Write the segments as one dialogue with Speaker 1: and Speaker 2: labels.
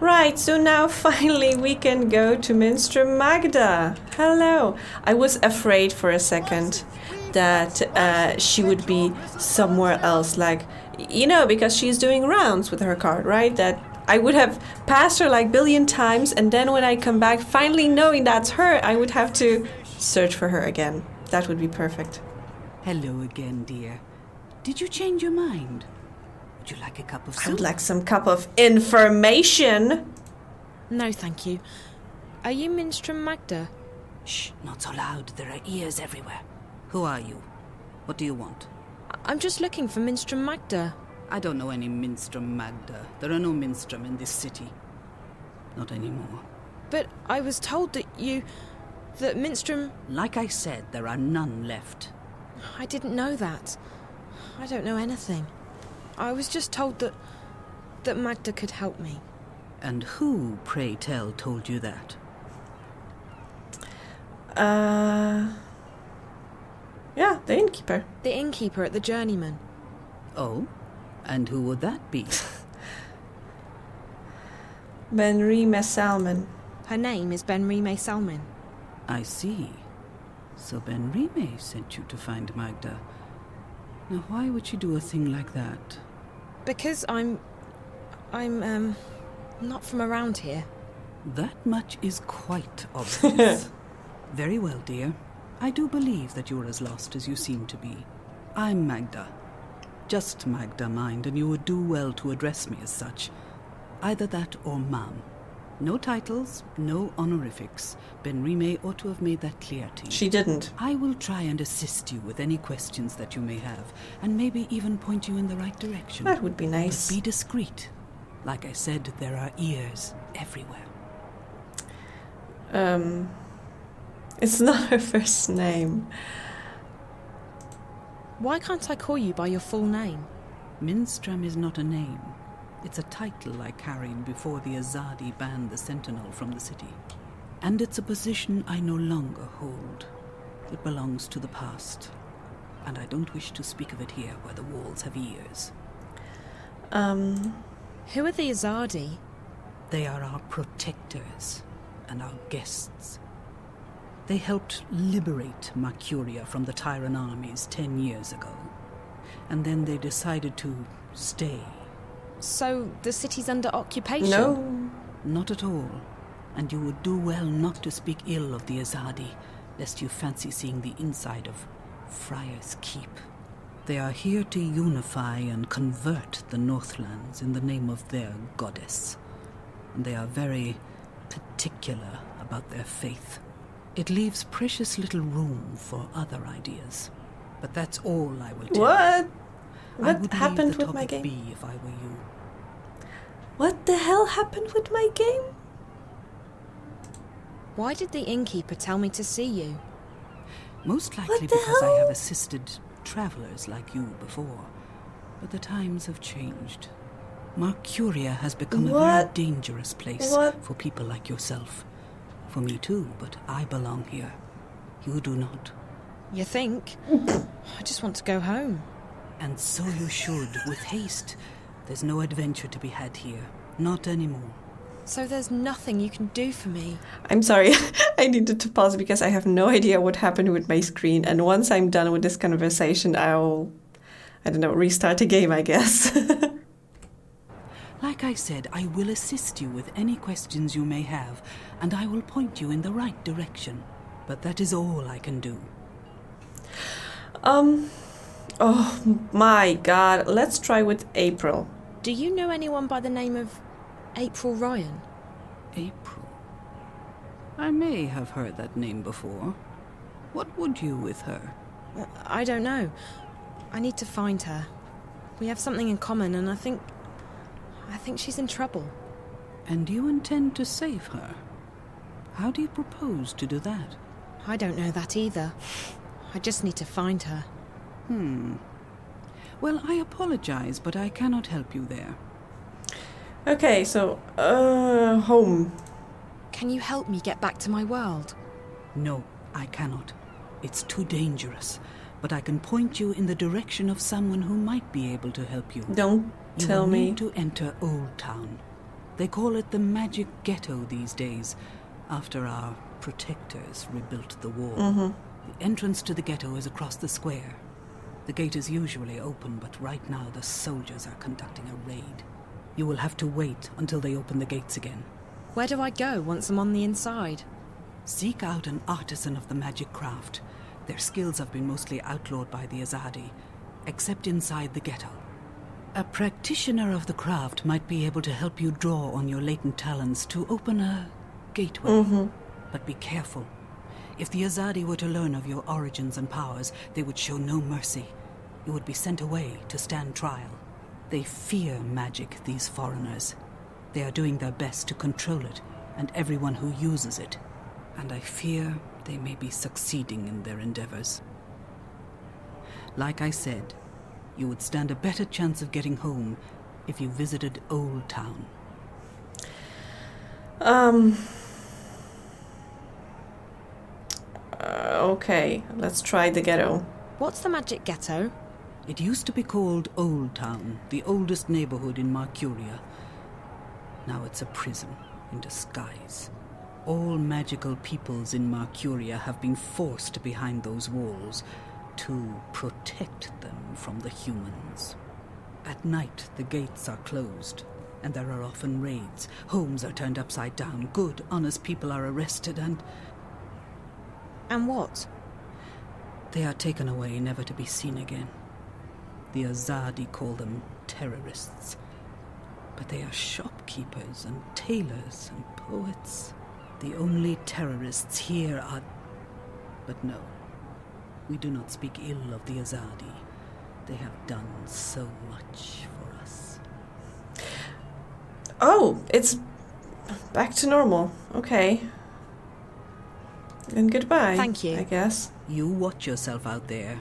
Speaker 1: Right, so now finally we can go to Minstrel Magda. Hello. I was afraid for a second that she would be somewhere else, like, because she's doing rounds with her card, right? That I would have passed her like billion times, and then when I come back, finally knowing that's her, I would have to search for her again. That would be perfect.
Speaker 2: Hello again, dear. Did you change your mind? Would you like a cup of soup?
Speaker 1: I would like some cup of information.
Speaker 3: No, thank you. Are you Minstrel Magda?
Speaker 2: Shh, not so loud. There are ears everywhere. Who are you? What do you want?
Speaker 3: I'm just looking for Minstrel Magda.
Speaker 2: I don't know any Minstrel Magda. There are no Minstrel in this city. Not anymore.
Speaker 3: But I was told that Minstrel...
Speaker 2: Like I said, there are none left.
Speaker 3: I didn't know that. I don't know anything. I was just told that Magda could help me.
Speaker 2: And who, pray tell, told you that?
Speaker 1: Yeah, the innkeeper.
Speaker 3: The innkeeper at the Journeyman.
Speaker 2: Oh? And who would that be?
Speaker 1: Benrime Salmon.
Speaker 3: Her name is Benrime Salmon.
Speaker 2: I see. So Benrime sent you to find Magda. Now why would she do a thing like that?
Speaker 3: Because I'm not from around here.
Speaker 2: That much is quite obvious. Very well, dear. I do believe that you're as lost as you seem to be. I'm Magda. Just Magda, mind, and you would do well to address me as such. Either that or ma'am. No titles, no honorifics. Benrime ought to have made that clear to you.
Speaker 1: She didn't.
Speaker 2: I will try and assist you with any questions that you may have, and maybe even point you in the right direction.
Speaker 1: That would be nice.
Speaker 2: But be discreet. Like I said, there are ears everywhere.
Speaker 1: It's not her first name.
Speaker 3: Why can't I call you by your full name?
Speaker 2: Minstram is not a name. It's a title I carried before the Azadi banned the Sentinel from the city. And it's a position I no longer hold. It belongs to the past. And I don't wish to speak of it here where the walls have ears.
Speaker 3: Who are the Azadi?
Speaker 2: They are our protectors and our guests. They helped liberate Mercuria from the Tyran armies 10 years ago. And then they decided to stay.
Speaker 3: So the city's under occupation?
Speaker 1: No.
Speaker 2: Not at all. And you would do well not to speak ill of the Azadi, lest you fancy seeing the inside of Friar's Keep. They are here to unify and convert the Northlands in the name of their goddess. And they are very particular about their faith. It leaves precious little room for other ideas. But that's all I will tell you.
Speaker 1: What?
Speaker 2: I
Speaker 1: What
Speaker 2: would
Speaker 1: happened
Speaker 2: leave the
Speaker 1: with my
Speaker 2: topic
Speaker 1: game?
Speaker 2: be if I were you.
Speaker 1: What the hell happened with my game?
Speaker 3: Why did the innkeeper tell me to see you?
Speaker 2: Most likely
Speaker 1: What the
Speaker 2: because I
Speaker 1: hell?
Speaker 2: have assisted travelers like you before. But the times have changed. Mercuria has become a very
Speaker 1: What?
Speaker 2: dangerous place
Speaker 1: What?
Speaker 2: for people like yourself. For me too, but I belong here. You do not.
Speaker 3: You think? I just want to go home.
Speaker 2: And so you should, with haste. There's no adventure to be had here. Not anymore.
Speaker 3: So there's nothing you can do for me?
Speaker 1: I'm sorry, I needed to pause because I have no idea what happened with my screen. And once I'm done with this conversation, I'll, restart the game, I guess.
Speaker 2: Like I said, I will assist you with any questions you may have, and I will point you in the right direction. But that is all I can do.
Speaker 1: Oh my god, let's try with April.
Speaker 3: Do you know anyone by the name of April Ryan?
Speaker 2: April? I may have heard that name before. What would you with her?
Speaker 3: I don't know. I need to find her. We have something in common, and I think she's in trouble.
Speaker 2: And you intend to save her? How do you propose to do that?
Speaker 3: I don't know that either. I just need to find her.
Speaker 2: Well, I apologize, but I cannot help you there.
Speaker 1: Okay, so, home.
Speaker 3: Can you help me get back to my world?
Speaker 2: No, I cannot. It's too dangerous. But I can point you in the direction of someone who might be able to help you.
Speaker 1: Don't
Speaker 2: You
Speaker 1: tell
Speaker 2: will
Speaker 1: me.
Speaker 2: need to enter Old Town. They call it the Magic Ghetto these days, after our protectors rebuilt the wall. The entrance to the ghetto is across the square. The gate is usually open, but right now the soldiers are conducting a raid. You will have to wait until they open the gates again.
Speaker 3: Where do I go once I'm on the inside?
Speaker 2: Seek out an artisan of the magic craft. Their skills have been mostly outlawed by the Azadi, except inside the ghetto. A practitioner of the craft might be able to help you draw on your latent talents to open a gateway. But be careful. If the Azadi were to learn of your origins and powers, they would show no mercy. You would be sent away to stand trial. They fear magic, these foreigners. They are doing their best to control it, and everyone who uses it. And I fear they may be succeeding in their endeavors. Like I said, you would stand a better chance of getting home if you visited Old Town.
Speaker 1: Okay, let's try the ghetto.
Speaker 3: What's the Magic Ghetto?
Speaker 2: It used to be called Old Town, the oldest neighborhood in Marcuria. Now it's a prison in disguise. All magical peoples in Marcuria have been forced behind those walls to protect them from the humans. At night, the gates are closed, and there are often raids. Homes are turned upside down. Good, honest people are arrested, and
Speaker 3: what?
Speaker 2: they are taken away, never to be seen again. The Azadi call them terrorists. But they are shopkeepers and tailors and poets. The only terrorists here are... But no, we do not speak ill of the Azadi. They have done so much for us.
Speaker 1: Oh, it's back to normal. Okay. Then goodbye.
Speaker 3: Thank you.
Speaker 1: I guess.
Speaker 2: You watch yourself out there.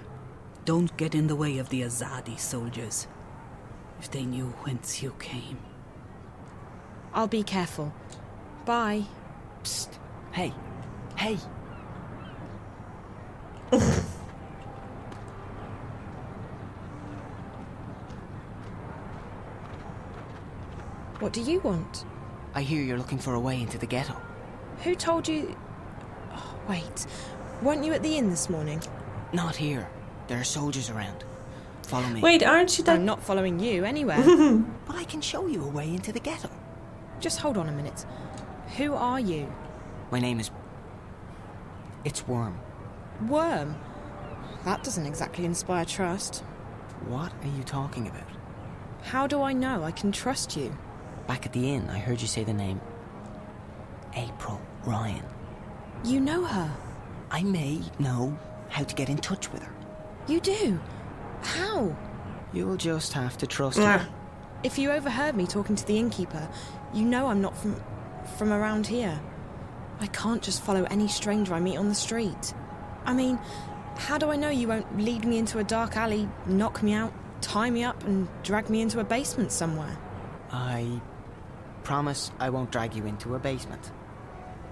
Speaker 2: Don't get in the way of the Azadi soldiers. If they knew whence you came.
Speaker 3: I'll be careful. Bye.
Speaker 4: Psst. Hey. Hey.
Speaker 3: What do you want?
Speaker 4: I hear you're looking for a way into the ghetto.
Speaker 3: Who told you... Oh, wait. Weren't you at the inn this morning?
Speaker 4: Not here. There are soldiers around. Follow me.
Speaker 1: Wait, aren't you that...
Speaker 3: I'm not following you anywhere.
Speaker 4: But I can show you a way into the ghetto.
Speaker 3: Just hold on a minute. Who are you?
Speaker 4: My name is... It's Worm.
Speaker 3: Worm? That doesn't exactly inspire trust.
Speaker 4: What are you talking about?
Speaker 3: How do I know I can trust you?
Speaker 4: Back at the inn, I heard you say the name... April Ryan.
Speaker 3: You know her.
Speaker 4: I may know how to get in touch with her.
Speaker 3: You do? How?
Speaker 4: You'll just have to trust her.
Speaker 3: If you overheard me talking to the innkeeper, you know I'm not from around here. I can't just follow any stranger I meet on the street. I mean, how do I know you won't lead me into a dark alley, knock me out, tie me up and drag me into a basement somewhere?
Speaker 4: I promise I won't drag you into a basement.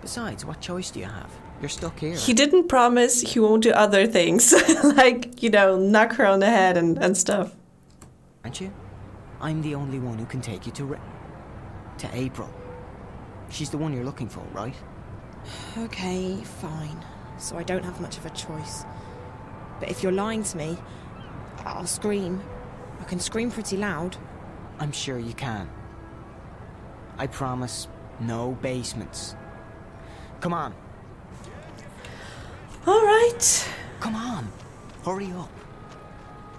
Speaker 4: Besides, what choice do you have? You're stuck here.
Speaker 1: He didn't promise he won't do other things. Like, knock her on the head and stuff.
Speaker 4: Aren't you? I'm the only one who can take you to April. She's the one you're looking for, right?
Speaker 3: Okay, fine. So I don't have much of a choice. But if you're lying to me, I'll scream. I can scream pretty loud.
Speaker 4: I'm sure you can. I promise, no basements. Come on.
Speaker 1: All right.
Speaker 4: Come on. Hurry up.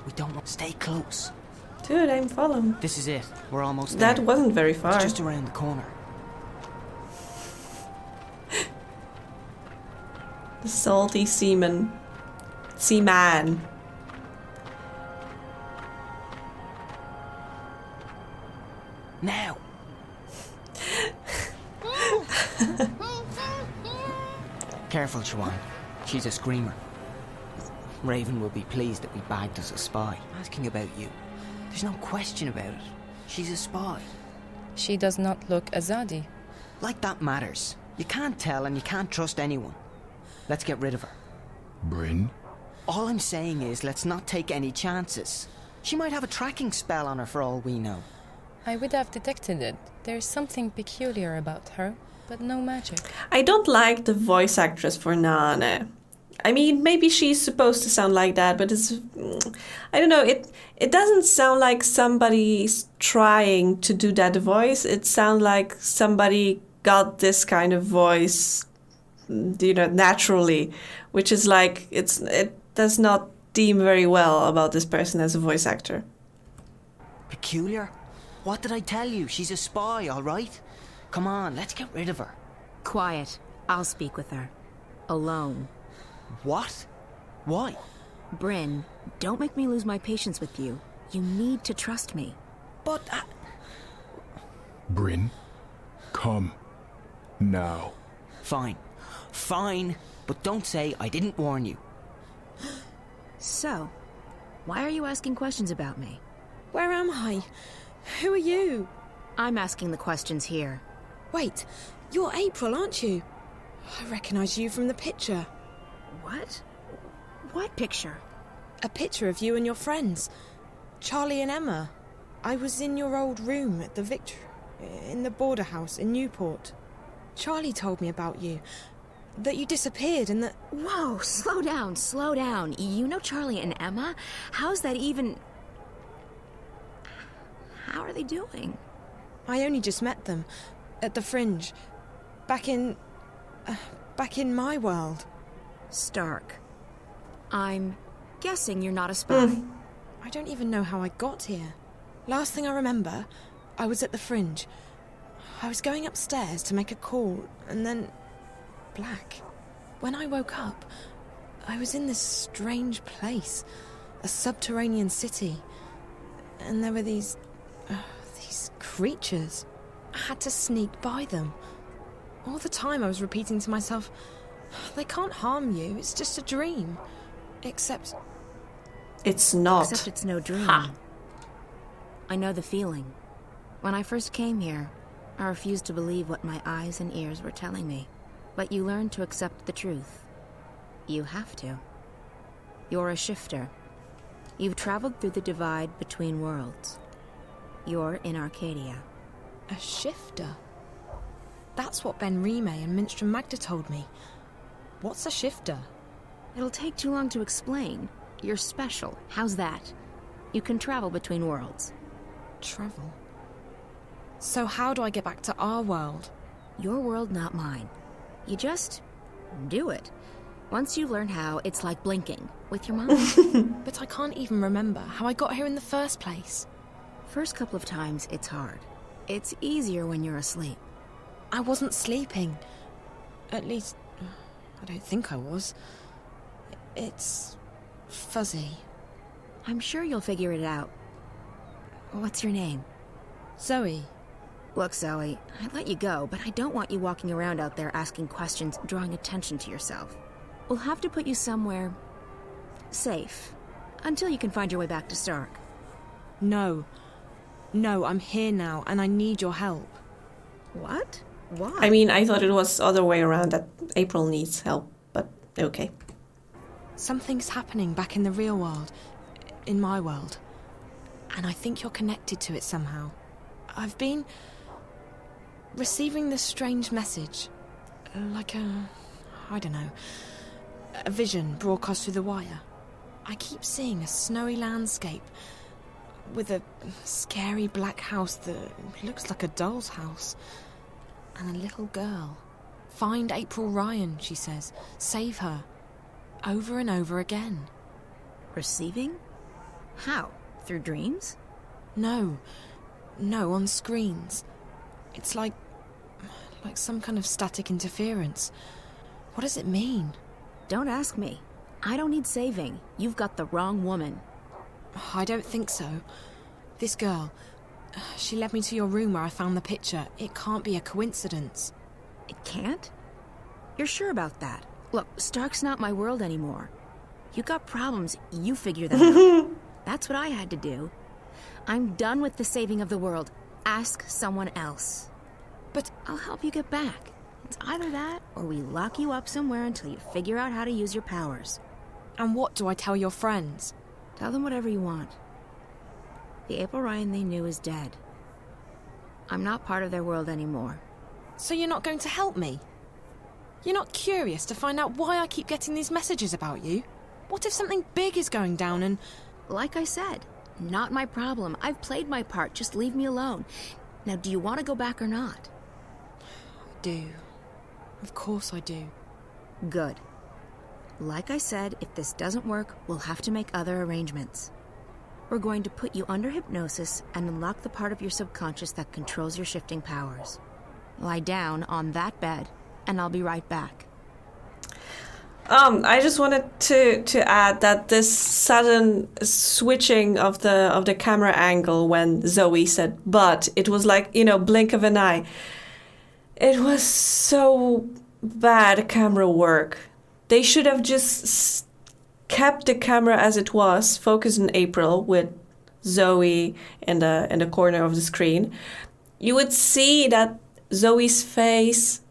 Speaker 4: We don't want... Stay close.
Speaker 1: Dude, I'm following.
Speaker 4: This is it. We're almost there.
Speaker 1: That wasn't very far.
Speaker 4: It's just around the corner.
Speaker 1: The salty seaman. Seaman.
Speaker 4: Now. Careful, Siobhan. She's a screamer. Raven will be pleased that we bagged us a spy. Asking about you. There's no question about it. She's a spy.
Speaker 5: She does not look Azadi.
Speaker 4: Like that matters. You can't tell and you can't trust anyone. Let's get rid of her.
Speaker 6: Bryn?
Speaker 4: All I'm saying is let's not take any chances. She might have a tracking spell on her for all we know.
Speaker 5: I would have detected it. There's something peculiar about her, but no magic.
Speaker 1: I don't like the voice actress for Nane. I mean, maybe she's supposed to sound like that, but it's... I don't know, it doesn't sound like somebody's trying to do that voice. It sounds like somebody got this kind of voice, naturally, which is like, it does not deem very well about this person as a voice actor.
Speaker 4: Peculiar? What did I tell you? She's a spy, all right? Come on, let's get rid of her.
Speaker 6: Quiet. I'll speak with her. Alone.
Speaker 4: What? Why?
Speaker 6: Bryn, don't make me lose my patience with you. You need to trust me.
Speaker 4: But...
Speaker 7: Bryn, come. Now.
Speaker 4: Fine. Fine. But don't say I didn't warn you.
Speaker 6: So, why are you asking questions about me?
Speaker 3: Where am I? Who are you?
Speaker 6: I'm asking the questions here.
Speaker 3: Wait, you're April, aren't you? I recognise you from the picture.
Speaker 6: What? What picture?
Speaker 3: A picture of you and your friends. Charlie and Emma. I was in your old room at the in the border house in Newport. Charlie told me about you. That you disappeared and that...
Speaker 6: Whoa, slow down, slow down. You know Charlie and Emma? How's that even... How are they doing?
Speaker 3: I only just met them. At the Fringe. Back in my world.
Speaker 6: Stark. I'm guessing you're not a spy.
Speaker 3: I don't even know how I got here. Last thing I remember, I was at the Fringe. I was going upstairs to make a call, and then... black. When I woke up, I was in this strange place. A subterranean city. And there were these creatures. I had to sneak by them. All the time I was repeating to myself, they can't harm you, it's just a dream. Except...
Speaker 1: It's not.
Speaker 6: Except it's no dream.
Speaker 1: Ha.
Speaker 6: I know the feeling. When I first came here, I refused to believe what my eyes and ears were telling me. But you learn to accept the truth. You have to. You're a shifter. You've traveled through the divide between worlds. You're in Arcadia.
Speaker 3: A shifter? That's what Ben Rime and Minstrel Magda told me. What's a shifter?
Speaker 6: It'll take too long to explain. You're special. How's that? You can travel between worlds.
Speaker 3: Travel? So how do I get back to our world?
Speaker 6: Your world, not mine. You just do it. Once you learn how, it's like blinking with your mind.
Speaker 3: But I can't even remember how I got here in the first place.
Speaker 6: First couple of times, it's hard. It's easier when you're asleep.
Speaker 3: I wasn't sleeping. At least, I don't think I was. It's fuzzy.
Speaker 6: I'm sure you'll figure it out. What's your name?
Speaker 3: Zoe.
Speaker 6: Look, Zoe, I'd let you go, but I don't want you walking around out there asking questions, drawing attention to yourself. We'll have to put you somewhere... safe. Until you can find your way back to Stark.
Speaker 3: No. No, I'm here now, and I need your help.
Speaker 6: What? Why?
Speaker 1: I mean, I thought it was the other way around, that April needs help, but okay.
Speaker 3: Something's happening back in the real world. In my world. And I think you're connected to it somehow. I've been... receiving this strange message. Like I don't know. A vision broadcast through the wire. I keep seeing a snowy landscape with a scary black house that looks like a doll's house. And a little girl. Find April Ryan, she says. Save her. Over and over again.
Speaker 6: Receiving? How? Through dreams?
Speaker 3: No, on screens. It's like some kind of static interference. What does it mean?
Speaker 6: Don't ask me. I don't need saving. You've got the wrong woman.
Speaker 3: I don't think so. This girl, she led me to your room where I found the picture. It can't be a coincidence.
Speaker 6: It can't? You're sure about that? Look, Stark's not my world anymore. You got problems, you figure them out. That's what I had to do. I'm done with the saving of the world. Ask someone else.
Speaker 3: But
Speaker 6: I'll help you get back. It's either that, or we lock you up somewhere until you figure out how to use your powers.
Speaker 3: And what do I tell your friends?
Speaker 6: Tell them whatever you want. The April Ryan they knew is dead. I'm not part of their world anymore.
Speaker 3: So you're not going to help me? You're not curious to find out why I keep getting these messages about you? What if something big is going down and...
Speaker 6: Like I said, not my problem. I've played my part. Just leave me alone. Now, do you want to go back or not?
Speaker 3: I do. Of course I do.
Speaker 6: Good. Like I said, if this doesn't work, we'll have to make other arrangements. We're going to put you under hypnosis and unlock the part of your subconscious that controls your shifting powers. Lie down on that bed, and I'll be right back.
Speaker 1: I just wanted to add that this sudden switching of the camera angle when Zoe said "but," it was like, blink of an eye. It was so bad camera work. They should have just kept the camera as it was, focused on April with Zoe in the corner of the screen. You would see that Zoe's face,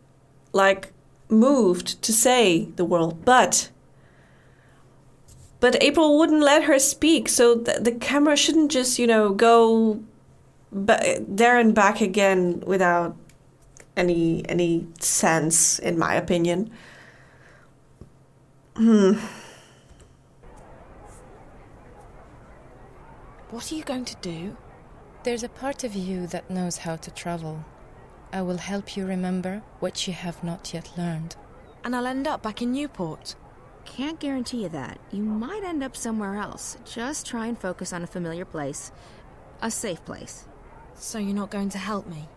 Speaker 1: moved to say the word but April wouldn't let her speak, so the camera shouldn't just go there and back again without any sense, in my opinion.
Speaker 3: What are you going to do?
Speaker 5: There's a part of you that knows how to travel. I will help you remember what you have not yet learned.
Speaker 3: And I'll end up back in Newport.
Speaker 6: Can't guarantee you that. You might end up somewhere else. Just try and focus on a familiar place. A safe place.
Speaker 3: So you're not going to help me?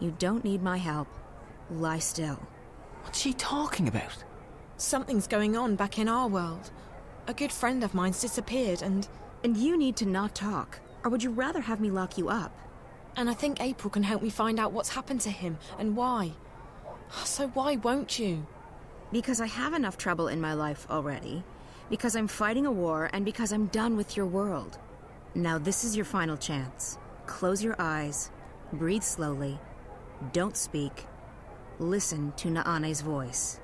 Speaker 6: You don't need my help. Lie still.
Speaker 4: What's she talking about?
Speaker 3: Something's going on back in our world. A good friend of mine's disappeared and
Speaker 6: you need to not talk. Or would you rather have me lock you up?
Speaker 3: I think April can help me find out what's happened to him and why. So why won't you?
Speaker 6: Because I have enough trouble in my life already. Because I'm fighting a war and because I'm done with your world. Now this is your final chance. Close your eyes. Breathe slowly. Don't speak. Listen to Naane's voice.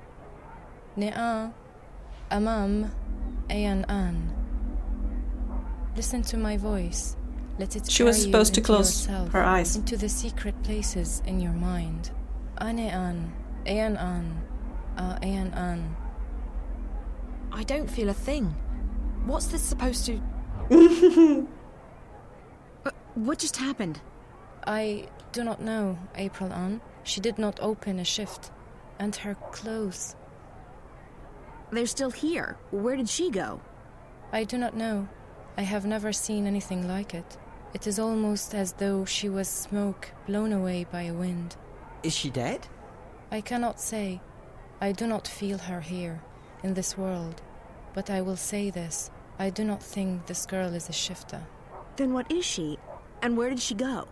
Speaker 5: Ne'a, Amam, Ayan An. Listen to my voice. Let it
Speaker 1: She was
Speaker 5: carry you
Speaker 1: supposed to
Speaker 5: into
Speaker 1: close
Speaker 5: yourself,
Speaker 1: her eyes.
Speaker 5: into the secret places in your mind. Ane An, Ayan An, Ayan An.
Speaker 3: I don't feel a thing. What's this supposed to...
Speaker 6: What just happened?
Speaker 5: I do not know, April An. She did not open a shift. And her clothes.
Speaker 6: They're still here. Where did she go?
Speaker 5: I do not know. I have never seen anything like it. It is almost as though she was smoke blown away by a wind.
Speaker 4: Is she dead?
Speaker 5: I cannot say. I do not feel her here, in this world. But I will say this. I do not think this girl is a shifter.
Speaker 6: Then what is she? And where did she go?